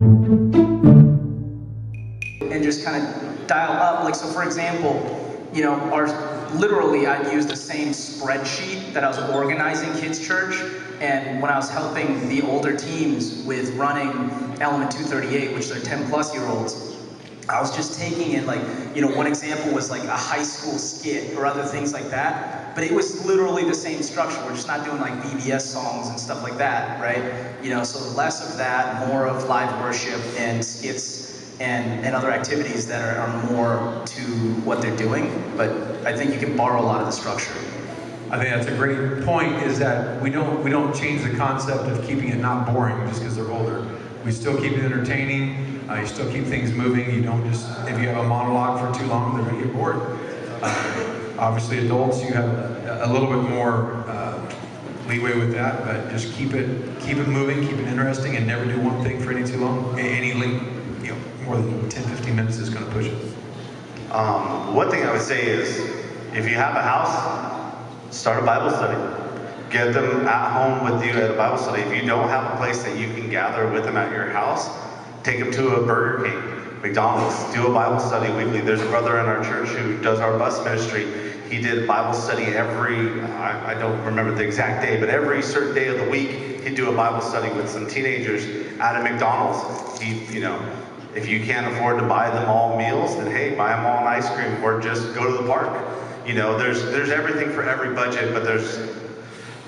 And just kind of dial up. Like, so for example, you know, literally I'd use the same spreadsheet that I was organizing kids' church, and when I was helping the older teams with running Element 238, which are 10 plus year olds, I was just taking it, like, you know, one example was like a high school skit or other things like that, but it was literally the same structure. We're just not doing like VBS songs and stuff like that, right? You know, so less of that, more of live worship and skits and other activities that are more to what they're doing, but I think you can borrow a lot of the structure. I think that's a great point, is that we don't change the concept of keeping it not boring just because they're older. We still keep it entertaining, you still keep things moving. You don't just, if you have a monologue for too long, they're going to get bored. Obviously adults, you have a little bit more leeway with that, but just keep it moving, keep it interesting, and never do one thing for any too long. Any length, you know, more than 10, 15 minutes is going to push it. One thing I would say is, if you have a house, start a Bible study. Get them at home with you at a Bible study. If you don't have a place that you can gather with them at your house, take them to a Burger King, McDonald's, do a Bible study weekly. There's a brother in our church who does our bus ministry. He did Bible study every, I don't remember the exact day, but every certain day of the week, he'd do a Bible study with some teenagers at a McDonald's. You know, if you can't afford to buy them all meals, then hey, buy them all an ice cream, or just go to the park. You know, there's everything for every budget, but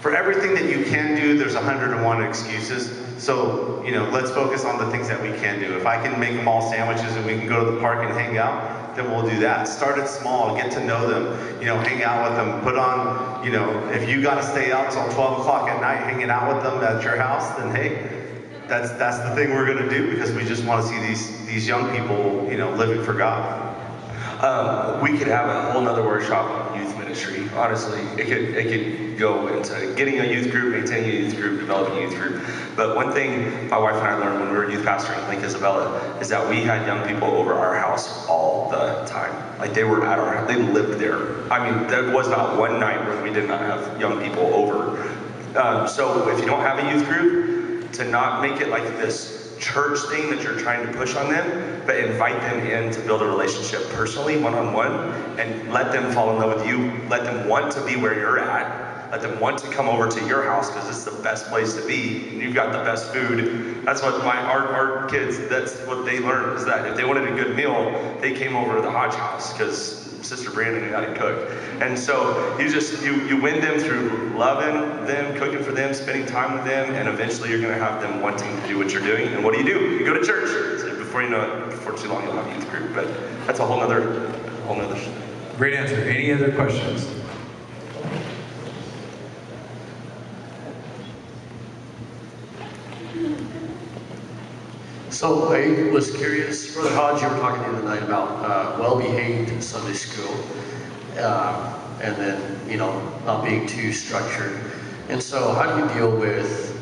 for everything that you can do, there's 101 excuses. So, you know, let's focus on the things that we can do. If I can make them all sandwiches and we can go to the park and hang out, then we'll do that. Start it small, get to know them, you know, hang out with them, put on, you know, if you gotta stay out till 12 o'clock at night hanging out with them at your house, then hey, that's the thing we're gonna do, because we just wanna see these young people, you know, living for God. We could have a whole nother workshop on youth ministry. Honestly, it could go into getting a youth group, maintaining a youth group, developing a youth group. But one thing my wife and I learned when we were youth pastoring in Lake Isabella is that we had young people over our house all the time. Like, they were at our house, they lived there. I mean, there was not one night when we did not have young people over. So if you don't have a youth group, to not make it like this church thing that you're trying to push on them, but invite them in to build a relationship personally, one-on-one, and let them fall in love with you. Let them want to be where you're at. Let them want to come over to your house, because it's the best place to be. And you've got the best food. That's what our kids, that's what they learned, is that if they wanted a good meal, they came over to the Hodge house, because Sister Brandon knew how to cook. And so you win them through loving them, cooking for them, spending time with them, and eventually you're gonna have them wanting to do what you're doing. And what do? You go to church. So before you know it, before too long, you'll have a youth group. But that's a whole nother. Great answer. Any other questions? So I was curious, Brother Hodge, you were talking the other night about well-behaved Sunday school, and then, you know, not being too structured. And so how do you deal with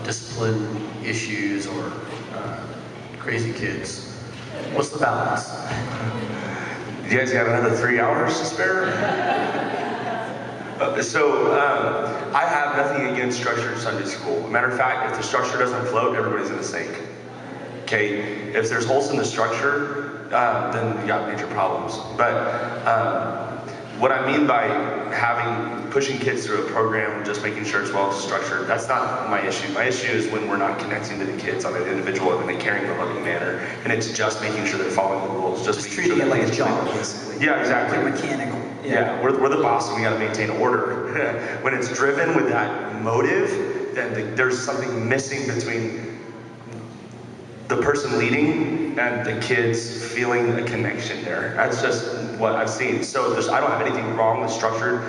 discipline issues or crazy kids? What's the balance? You guys got another 3 hours to spare? I have nothing against structured Sunday school. Matter of fact, if the structure doesn't float, everybody's gonna sink. Okay, if there's holes in the structure, then you got major problems. But what I mean by pushing kids through a program, just making sure it's well structured, that's not my issue. My issue is when we're not connecting to the kids on an individual and a caring and loving manner, and it's just making sure they're following the rules. Just treating it like a job, basically. Yeah, exactly. Like mechanical. Yeah, we're the boss, and we got to maintain order. When it's driven with that motive, then there's something missing between the person leading and the kids feeling a connection there. That's just what I've seen. So I don't have anything wrong with structured.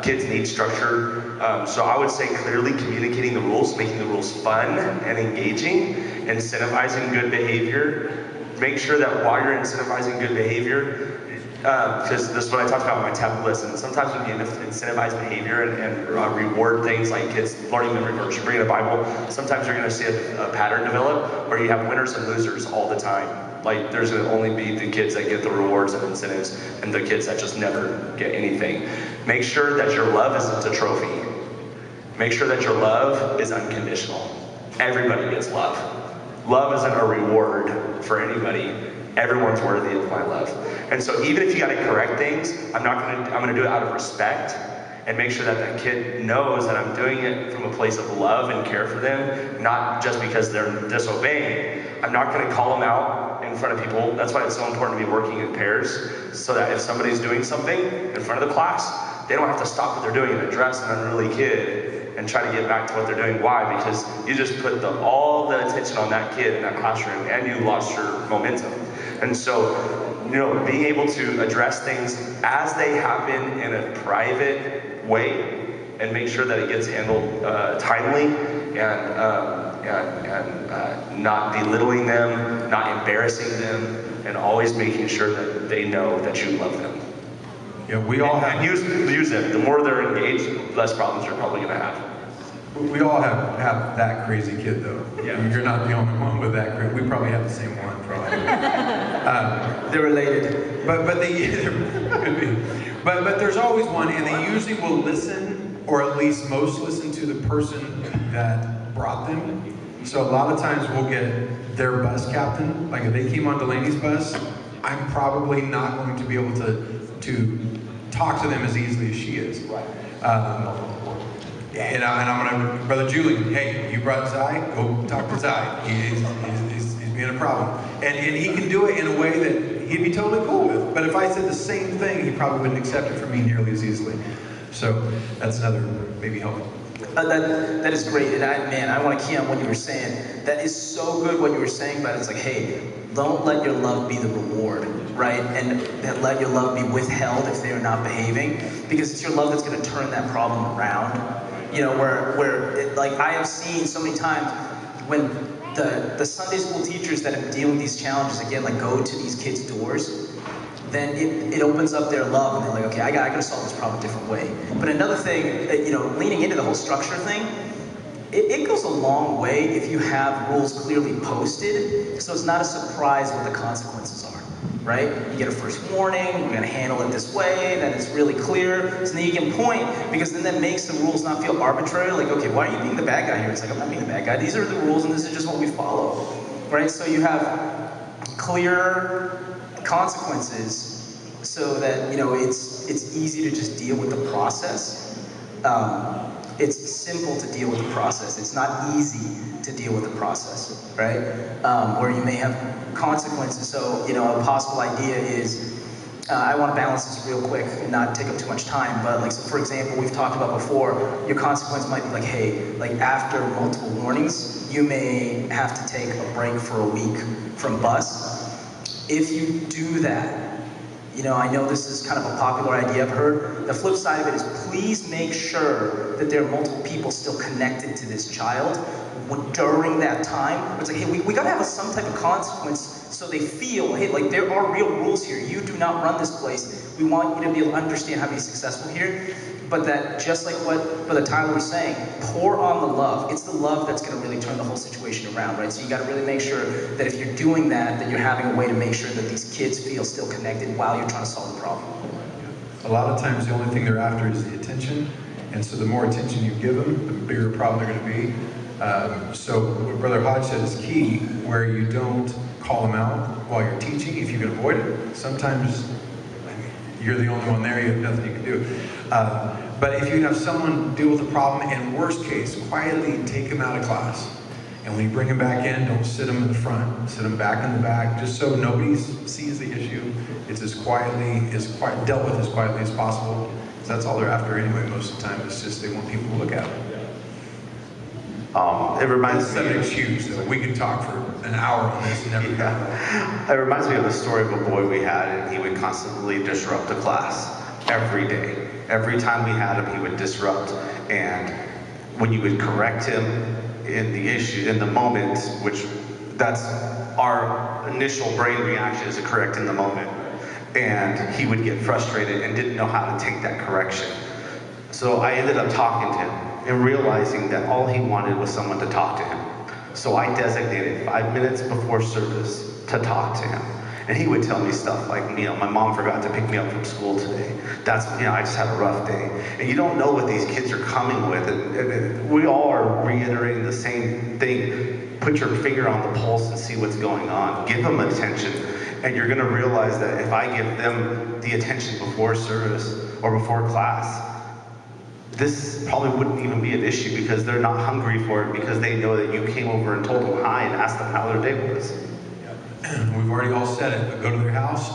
Kids need structure. So I would say clearly communicating the rules, making the rules fun and engaging, incentivizing good behavior. Make sure that while you're incentivizing good behavior, because this is what I talked about in my tablet list, and sometimes when you incentivize behavior and reward things like kids learning memory verse, bringing a Bible, sometimes you're going to see a pattern develop where you have winners and losers all the time. Like, there's going to only be the kids that get the rewards and incentives and the kids that just never get anything. Make sure that your love isn't a trophy. Make sure that your love is unconditional. Everybody gets love. Love isn't a reward for anybody. Everyone's worthy of my love. And so even if you gotta correct things, I'm gonna do it out of respect and make sure that that kid knows that I'm doing it from a place of love and care for them, not just because they're disobeying. I'm not gonna call them out in front of people. That's why it's so important to be working in pairs, so that if somebody's doing something in front of the class, they don't have to stop what they're doing and address an unruly kid and try to get back to what they're doing. Why? Because you just put all the attention on that kid in that classroom and you lost your momentum. And so, being able to address things as they happen in a private way and make sure that it gets handled timely and not belittling them, not embarrassing them, and always making sure that they know that you love them. Yeah, we all have. And use them. The more they're engaged, less problems you're probably going to have. We all have that crazy kid, though. Yeah. You're not the only one with that crazy. We probably have the same one, probably. They're related. But could be. But there's always one, and they usually will listen, or at least most listen to the person that brought them. So a lot of times we'll get their bus captain. Like if they came on Delaney's bus, I'm probably not going to be able to talk to them as easily as she is. And I'm gonna, Brother Julian, hey, you brought Zai, go talk to Zai. He's being a problem. And he can do it in a way that he'd be totally cool with. But if I said the same thing, he probably wouldn't accept it from me nearly as easily. So that's another maybe helpful. That is great, and I want to key on what you were saying. That is so good what you were saying, but it's like, hey, don't let your love be the reward, right? And let your love be withheld if they are not behaving, because it's your love that's going to turn that problem around. Like I have seen so many times when the Sunday school teachers that have dealing with these challenges again, like go to these kids' doors, then it opens up their love, and they're like, okay, I gotta solve this problem a different way. But another thing, leaning into the whole structure thing, it goes a long way if you have rules clearly posted, so it's not a surprise what the consequences are, right? You get a first warning, we're gonna handle it this way, then it's really clear, so then you can point, because then that makes the rules not feel arbitrary, like, okay, why are you being the bad guy here? It's like, I'm not being the bad guy, these are the rules and this is just what we follow, right? So you have clear consequences so that it's easy to just deal with the process. It's simple to deal with the process. It's not easy to deal with the process, right? Where you may have consequences. So a possible idea is I want to balance this real quick and not take up too much time. But like, so for example, we've talked about before, your consequence might be like, hey, like after multiple warnings, you may have to take a break for a week from bus. If you do that, I know this is kind of a popular idea I've heard. The flip side of it is please make sure that there are multiple people still connected to this child during that time. It's like, hey, we gotta have some type of consequence so they feel, hey, like there are real rules here. You do not run this place. We want you to be able to understand how to be successful here. But that, just like what Brother Tyler was saying, pour on the love. It's the love that's gonna really turn the whole situation around, right? So you gotta really make sure that if you're doing that, that you're having a way to make sure that these kids feel still connected while you're trying to solve the problem. A lot of times the only thing they're after is the attention, and so the more attention you give them, the bigger problem they're going to be. So what Brother Hodge said is key, where you don't call them out while you're teaching, if you can avoid it. Sometimes you're the only one there, you have nothing you can do. But if you have someone deal with the problem, and worst case, quietly take them out of class. And when you bring them back in, don't sit them in the front, sit them back in the back, just so nobody sees the issue. It's dealt with as quietly as possible. So that's all they're after anyway, most of the time. It's just they want people to look at it. It reminds me. That's an excuse. We could talk for an hour on this and never It reminds me of the story of a boy we had, and he would constantly disrupt a class every day. Every time we had him, he would disrupt, and when you would correct him in the issue, in the moment, which that's our initial brain reaction, is to correct in the moment, and he would get frustrated and didn't know how to take that correction. So I ended up talking to him and realizing that all he wanted was someone to talk to him. So I designated 5 minutes before service to talk to him. And he would tell me stuff like, my mom forgot to pick me up from school today. I just had a rough day. And you don't know what these kids are coming with. And we all are reiterating the same thing. put your finger on the pulse and see what's going on. Give them attention. And you're going to realize that if I give them the attention before service or before class, this probably wouldn't even be an issue because they're not hungry for it because they know that you came over and told them hi and asked them how their day was. We've already all said it, but go to their house,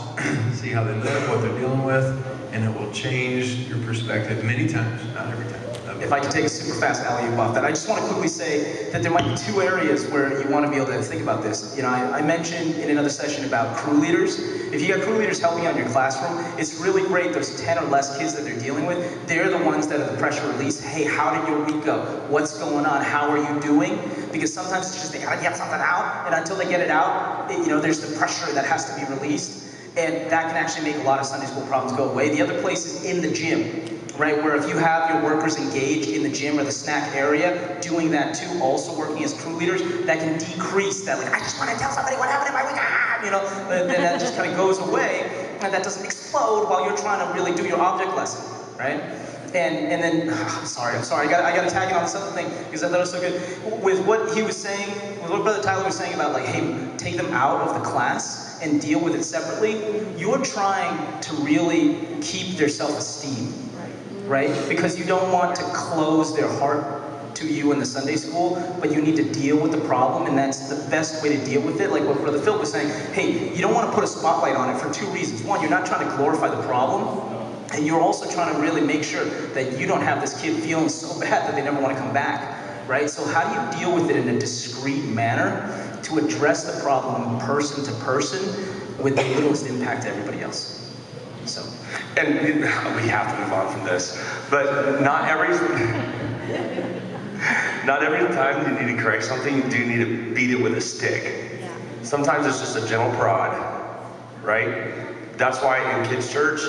see how they live, what they're dealing with, and it will change your perspective many times, not every time. If I could take a super fast alley-oop off that, I just want to quickly say that there might be two areas where you want to be able to think about this. You know, I mentioned in another session about crew leaders. If you got crew leaders helping out in your classroom, it's really great. Those 10 or less kids that they're dealing with, they're the ones that are the pressure release. Hey, how did your week go? What's going on? How are you doing? Because sometimes it's just they gotta get something out, and until they get it out, you know, there's the pressure that has to be released. And that can actually make a lot of Sunday school problems go away. The other place is in the gym, right? Where if you have your workers engaged in the gym or the snack area, doing that too, also working as crew leaders, that can decrease that, like, I just want to tell somebody what happened in my week, you know, then that just kind of goes away, and that doesn't explode while you're trying to really do your object lesson, right? And then, I'm sorry, I got to tag in on this other thing, because I thought it was so good. With what he was saying, with what Brother Tyler was saying about, like, hey, take them out of the class and deal with it separately, you're trying to really keep their self-esteem, right? Because you don't want to close their heart to you in the Sunday school, but you need to deal with the problem, and that's the best way to deal with it. Like what Brother Phil was saying, hey, you don't want to put a spotlight on it for two reasons. One, you're not trying to glorify the problem, and you're also trying to really make sure that you don't have this kid feeling so bad that they never want to come back, right? So how do you deal with it in a discreet manner to address the problem person to person with the littlest impact to everybody else? So. And we have to move on from this, but not every time you need to correct something, you do need to beat it with a stick. Yeah. Sometimes it's just a gentle prod, right? That's why in kids' church,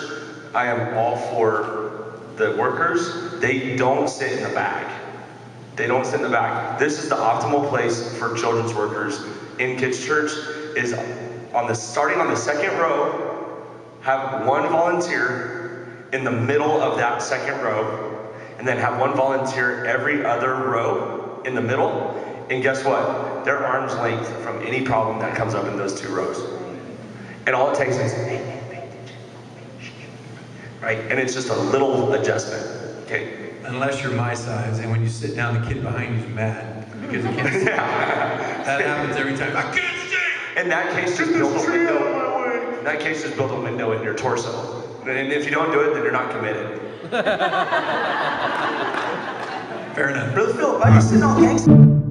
I am all for the workers. They don't sit in the back. They don't sit in the back. This is the optimal place for children's workers in kids' church, is starting on the second row. Have one volunteer in the middle of that second row, and then have one volunteer every other row in the middle. And guess what? They're arm's length from any problem that comes up in those two rows. And all it takes is, right? And it's just a little adjustment, okay? Unless you're my size, and when you sit down, the kid behind you's mad because he can't see. That happens every time. I can't see! In that case, just build a window. In that case, just build a window in your torso. And if you don't do it, then you're not committed. Fair enough. Brother Phil, why are you sitting all gangster?